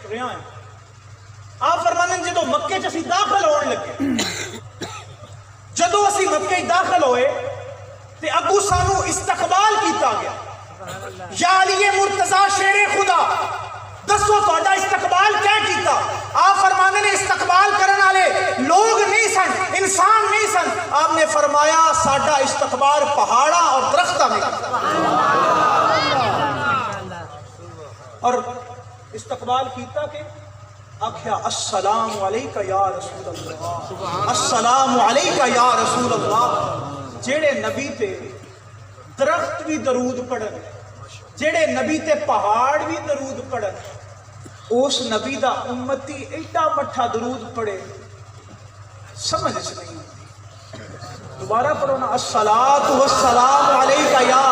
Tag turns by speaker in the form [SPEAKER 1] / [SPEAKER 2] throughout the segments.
[SPEAKER 1] ٹریا ہے. آپ فرمانے جدو مکے چ اسی داخل ہونے لگے، جدو اسی مکے داخل ہوئے تے اگو سانو استقبال کیتا گیا. یا علی مرتضی شیر خدا دسو تہاڈا استقبال کیا کیتا؟ آپ فرمانے نے استقبال کرنے والے لوگ نہیں سن، انسان نہیں سن. آپ نے فرمایا ساڈا استقبال پہاڑا اور درختاں میں اور استقبال کیتا کہ آکھیا السلام علیکہ یا رسول اللہ، السلام علیکہ یا رسول اللہ. جیڑے نبی تے درخت بھی درود پڑھن، جیڑے نبی تے پہاڑ بھی درود پڑھن، اس نبی دا امتی ایڈا مٹھا درود پڑھے سمجھ سے نہیں آتی. دوبارہ پڑھو نا، الصلاۃ والسلام علیکہ یا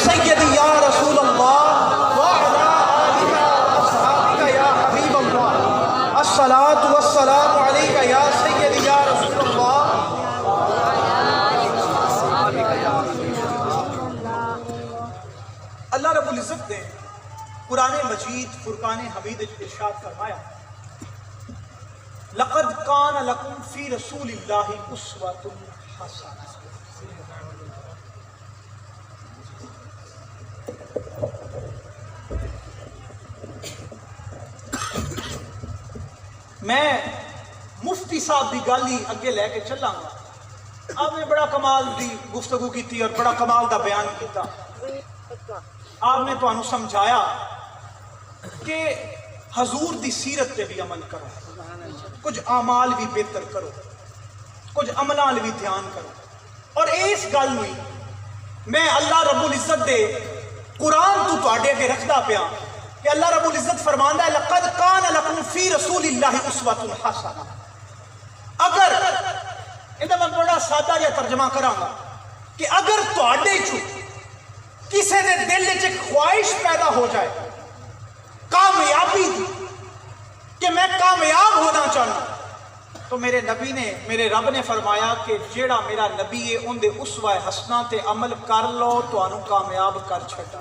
[SPEAKER 1] سیدی یا رسول اللہ وعلی آلہ واصحابہ یا حبیب اللہ، الصلاۃ والسلام علیکہ یا سیدی یا رسول اللہ. اللہ رب العزت نے قرآن مجید فرقان حمید ارشاد فرمایا لقد کان لکم فی رسول اللہ اسوۃ حسنہ. میں مفتی صاحب دی گالی اگے لے کے چلاں گا. آپ نے بڑا کمال دی گفتگو کی اور بڑا کمال دا بیان کیتا. آپ نے تو انہوں سمجھایا کہ حضور دی سیرت تے بھی عمل کرو، کچھ اعمال بھی بہتر کرو، کچھ عملان بھی دھیان کرو. اور اس گل میں میں اللہ رب العزت دے قرآن تو تواڈے اگے رکھدا پیا کہ اللہ رب العزت فرماندا ہے لقد کان لکم فی رسول اللہ اسوۃ حسنہ. اگر اندر میں بڑا سادہ یا ترجمہ کراں گا کہ اگر تواڈے چوں کسی نے دل میں خواہش پیدا ہو جائے کامیابی دی کہ میں کامیاب ہونا چاہنا، تو میرے نبی نے، میرے رب نے فرمایا کہ جیڑا میرا نبی ہے ان دے اسوہ حسنہ تے عمل کر لو تو انہوں کامیاب کر چھٹا.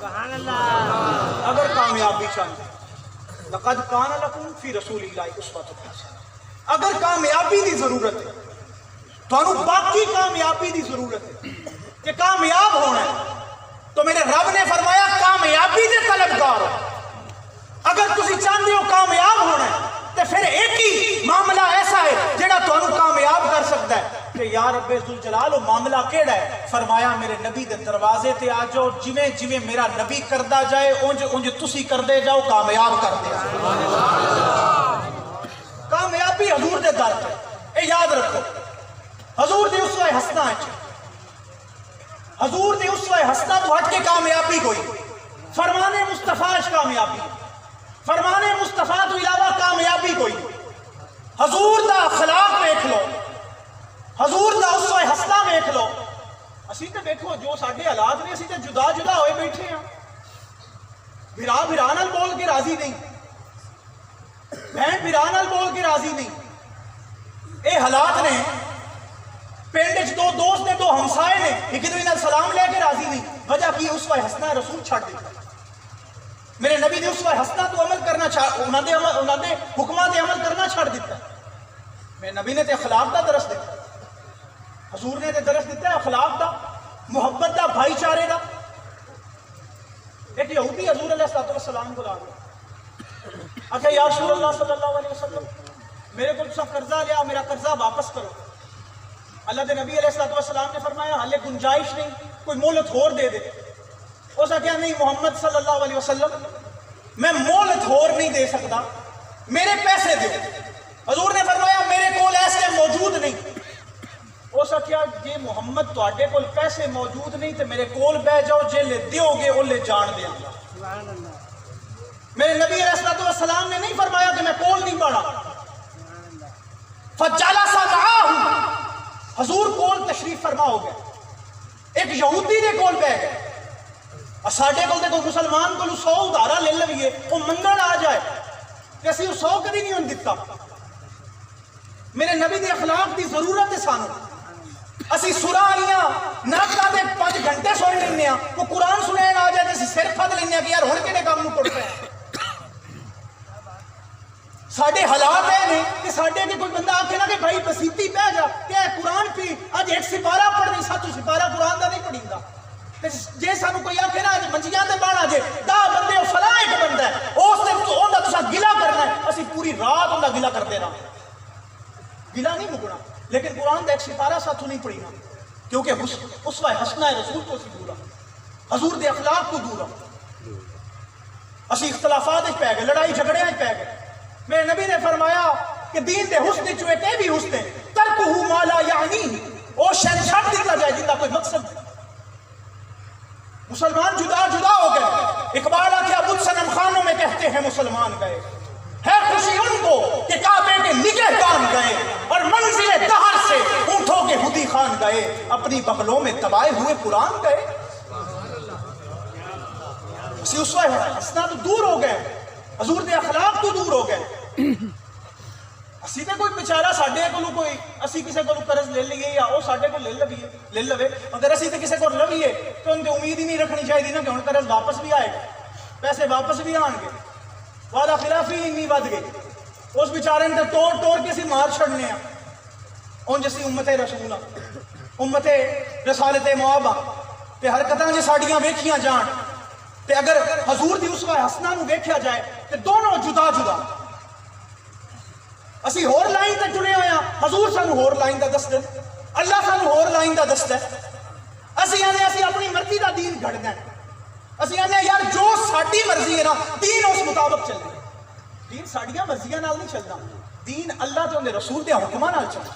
[SPEAKER 1] اگر کامیابی چاہیے لقد کان لکم فی رسول اللہ اسوۃ حسنہ. اگر کامیابی دی ضرورت ہے تو انہوں باقی کامیابی دی ضرورت ہے کہ کامیاب ہونا ہے تو میرے رب نے فرمایا کامیابی دے طلبگار ہو. اگر تسی چاہتے ہو کامیاب ہونا ہے تو پھر ایک ہی معاملہ ایسا ہے جڑا تانوں کامیاب کر سکتا ہے کہ یا رب ذوالجلال وہ معاملہ کیڑا ہے؟ فرمایا میرے نبی دے دروازے تے آ جاؤ، جویں جویں میرا نبی کردا جائے اونج اونج تسی کردے جاؤ، کامیاب کردے جاؤ. کامیابی حضور دے در تے اے یاد رکھو. حضور دی اسوہ حسنہ ہے، حضور دی اسوہ حسنہ تو ہٹ کے کامیابی کوئی. فرمان مصطفیٰ کامیابی، فرمان مصطفیٰ تو علاوہ کامیابی کوئی. حضور دا اخلاق دیکھ لو، حضور دا اسوہ حسنہ دیکھ لو. اسی تے دیکھو جو ساڈے حالات نے، اسی تے جدا جدا ہوئے بیٹھے ہیں. بھرا بھرا نال بول کے راضی نہیں، بہن بھرا نال بول کے راضی نہیں. اے حالات نے. پنڈ دو دوست نے، دو ہمسائے نے، ایک دوسرے نال سلام لے کے راضی نہیں. وجہ کی اسوہ حسنہ رسول چھڑ دیتا. میرے نبی نے اسوہ حسنہ تو عمل کرنا انہاں دے حکماں تے عمل کرنا چھڑ دیتا. میرے نبی نے تے اخلاق دا درس دیتا، حضور نے تے درس دیتا ہے اخلاق دا، محبت دا، بھائی چارے دا. ایک یہودی حضور علیہ السلام کو لا گیا، آخیا یا رسول اللہ صلی اللہ علیہ وسلم میرے کو تساں قرضہ لیا، میرا قرضہ واپس کرو. اللہ دے نبی علیہ السلام نے فرمایا ہلے گنجائش نہیں، کوئی مہلت ہور دے دے. اس نے کہا نہیں محمد صلی اللہ علیہ وسلم میں مہلت ہور نہیں دے سکتا، میرے پیسے دے. حضور نے فرمایا میرے کول ایسے موجود نہیں. اس نے کہا جی محمد تواڈے کول پیسے موجود نہیں تو میرے کول بہ جاؤ، جے لے دیو گے او لے جان دیا گا. میرے نبی علیہ السلام نے نہیں فرمایا کہ میں کول نہیں بڑھا. فجلس معاہم، حضور کول تشریف فرما ہو گیا. ایک یہودی دے کول بہ گئے. ساڈے کول تے کوئی مسلمان کو 100 ادھارا لے لویے وہ منگن آ جائے کہ اسی 100 کدی نہیں ہون دتا. میرے نبی دے اخلاق دی ضرورت ہے سانو. اسی سورہ آلیاں ناکا دے 5 گھنٹے سن لینے ہیں، وہ قرآن سنین آ جائے اسی سر پھد لینے کہ یار ہن کہڑے کام نوں ٹر پے. ساڈے حالات ہیں کہ ساڈے کے کوئی بندہ آکھے نا کہ بھائی بسیتی پہ جا کہ قرآن پی اج ایک سپارہ پڑھ نہیں ساتھ سپارہ قرآن دا نہیں پڑھیندا جے سانو کوئی آکھے نا منجیاں تے بانا جے 10 بندے فلاں ایک بندہ ہے اس تے اوندا تساں گلا کرنا ہے اسی پوری رات اوندا گلا کرتے رہنا گلا نہیں مکنا لیکن قرآن دا ایک سپارہ ساتھوں نہیں پڑھینا کیونکہ اسوہ حسنہ رسول کو سی دورا حضور دے اخلاق کو دورا اسی اختلافات پہ گئے لڑائی جھگڑے پہ گئے میرے نبی نے فرمایا کہ دین دے حسن جو ایک بھی حسن ہے ترکہ ما لا یعنی او شے چھڈ دیتا جائے جن کا کوئی مقصد نہیں مسلمان جدا جدا ہو گئے اقبال آکھیا بدھ صنم خانوں میں کہتے ہیں مسلمان گئے ہے خوشی ان کو کہ کعبے کے نگہبان گئے اور منزل دہر سے اونٹوں کے ہدی خان گئے اپنی بغلوں میں تبائے ہوئے قرآن گئے اسی اسوہ حسنہ تو دور ہو گئے حضور دے اخلاق تو دور ہو گئے اسی تے کوئی بیچارہ ساڈے کولوں کوئی اسی کسے کولوں قرض لے لئیے یا او ساڈے کول لے لوے اگر اسی تے کسے کول لویے تو ان تے امید ہی نہیں رکھنی چاہیے نا کہ ہن قرض واپس بھی آئے گا پیسے واپس بھی آن گے وعدہ خلافی نہیں ود گئی اس بیچارے نے توڑ توڑ کے اسی مار چھڑنے ہیں اون جسی امت رسول امت رسالت معابہ تے حرکتاں جے ساڈیاں ویکھیاں جان تے اگر حضور دی اسوہ حسنہ نو ویکھیا جائے تے دونوں جدا جدا اسی ہور لائن تے چنے ہویا حضور سانو ہور لائن دا دس دے اللہ سانو ہور لائن دا دس دے اسی آنے اسی اپنی مرضی دا دین گھڑ دیں اسی آنے یار جو ساڈی مرضی ہے نا دین اس مطابق چل رہے دین ساڈیاں مرضیاں نال نہیں چلدا دین اللہ تے اندے رسول دے حکماں نال چلدا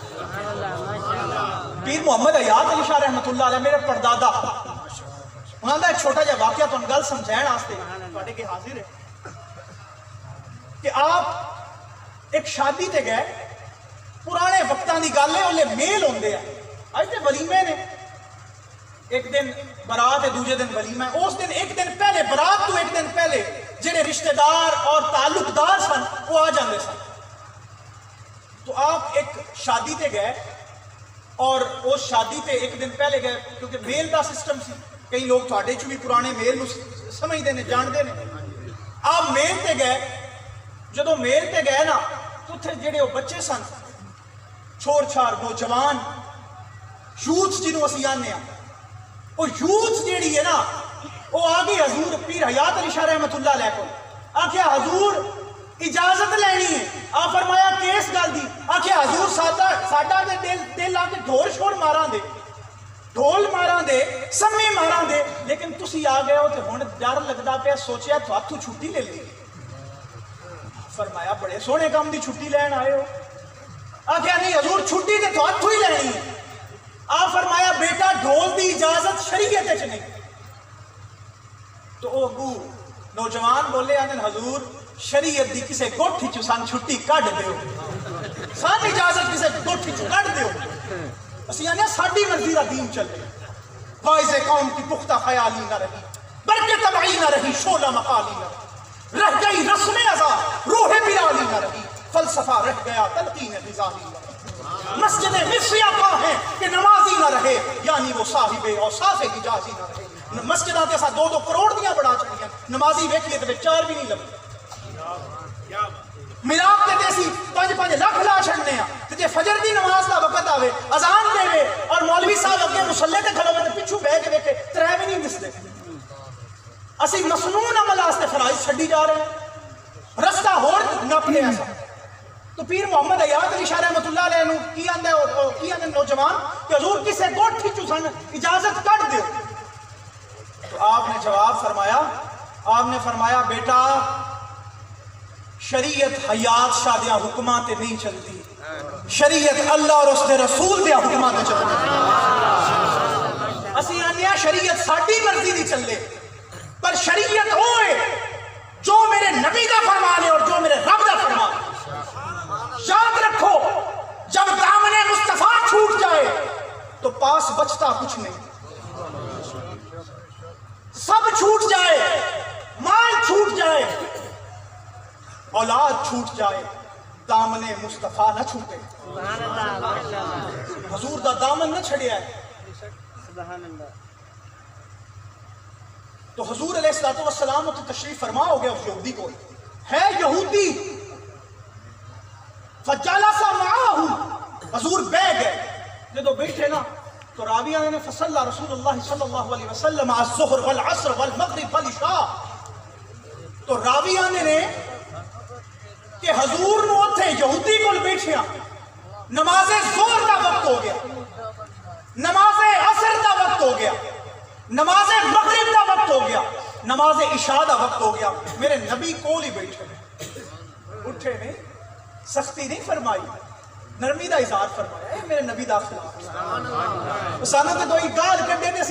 [SPEAKER 1] پیر محمد حیات علی شاہ رحمۃ اللہ علیہ میرے پردادا انہاں دا ایک چھوٹا جہا واقعہ تہاں گل سمجھائن واسطے تواڈے کے حاضر ہے کہ آپ ایک شادی تے گئے پرانے وقتاں دی گل ہے اولے میل ہوندے ہیں اج تے ولیمے نے ایک دن برات ہے دوسرے دن ولیمہ ہے اس دن ایک دن پہلے برات تو ایک دن پہلے جڑے رشتہ دار اور تعلق دار سن وہ آ جاندے سن تو آپ ایک شادی تے گئے اور اس شادی تے ایک دن پہلے گئے کیونکہ میل دا سسٹم سی کئی لوگ تھوڑے چ بھی پرانے میل نو سمجھتے ہیں جانتے ہیں آپ میل تے گئے جدو میل تے گئے نا تو اتنے جڑے وہ بچے سن چھوڑ چھار نوجوان یوتھ جنہوں اسی آنے ہیں وہ یوتھ جیڑی ہے نا وہ آگے حضور پیر حیات علی شاہ رحمۃ اللہ علیہ کو آکھیا حضور اجازت لینی ہے آپ فرمایا کیس گل دی آکھیا حضور ساڈا دے دل آ کے ڈھول شور ماراں دے ڈھول ماراں دے سمی ماراں دے لیکن تسی آ گئے ہو تے ہن ڈر لگدا پیا سوچیا تھاتھوں چھٹی لے لی فرمایا بڑے سونے کام دی چھٹی لین آئے ہو آکھیا نہیں حضور چھٹی تے تھاتھوں ہی لینی ہے آپ فرمایا بیٹا ڈھول دی اجازت شریعت وچ نہیں تو او ابو نوجوان بولے آندن حضور شریعت دی کسے گوٹھی چ سان چھٹی کڈ دیو سان اجازت کسے گوٹھی چ کڈ دیو اسی آنے ساڈی مرضی دا دین چل رہے باعث قوم کی پختہ خیالی نہ رہی برکت تبعی نہ رہی شعلہ مقالی نہ رہی رہ گئی رسم ازا روح بلالی نہ رہی فلسفہ رہ گیا تلقین غزالی نہ رہی مسجد مصریہ کا ہے کہ نمازی نہ رہے یعنی وہ صاحب اوصاف حجازی نہ رہے مسجداں تے اساں 2-2 کروڑ دیاں بڑا چڑیاں نمازی ویکھیے تے 4 بھی نہیں لبے میلاد تے اسی 5-5 لاکھ لا چھڑنے ہیں تے جے فجر دی نماز دا وقت آوے اذان دے اور مولوی صاحب اگے مصلی تے کھڑے تے پیچھے بیٹھ کے ویکھے 3 بھی نہیں دسدے اسی مسنون عمل واسطے فرائض چھڈی جا رہے ہیں رستہ ہور نپنے ایسا تو پیر محمد حیات علی شاہ رحمۃ اللہ علیہ کی آندے نوجوان کہ حضور کسے گوٹھی چ سن اجازت کڈ دیو تو آپ نے جواب فرمایا آپ نے فرمایا بیٹا شریعت حیات شاہ دیا حکماں تے نہیں چلتی شریعت اللہ اور اس کے رسول دیا حکماں تے چلتی اسی آنیا شریعت ساڈی مرضی دی چلے پر شریعت ہوئے جو میرے نبی کا فرمان ہے اور جو میرے رب کا فرمان ہے یاد رکھو جب دامن مصطفیٰ چھوٹ جائے تو پاس بچتا کچھ نہیں سب چھوٹ جائے مال چھوٹ جائے اولاد چھوٹ جائے دامن مصطفیٰ نہ چھوٹے حضور دا دامن نہ چھڑیا ہے تو حضور علیہ الصلوۃ والسلام تو تشریف فرما ہو گیا اس یہودی کو ہے یہودی فجلس معه حضور بیٹھ گئے. جدو بیٹھے نا تو راویہ نے فصلى رسول اللہ صلی اللہ علیہ وسلم الظہر والعصر والمغرب والعشاء. تو راویہ نے کہ حضور نو اتھے یہودی کول بیٹھیا نماز ظہر کا وقت ہو گیا, نماز عصر کا وقت ہو گیا, نماز مغرب کا وقت ہو گیا, نماز عشاء کا وقت ہو گیا, میرے نبی کول ہی بیٹھے اٹھے نہیں, سختی نہیں فرمائی, نرمی دا اظہار فرمایا. میرے نبی دا خلاف سانو تے کوئی گال کڈے نے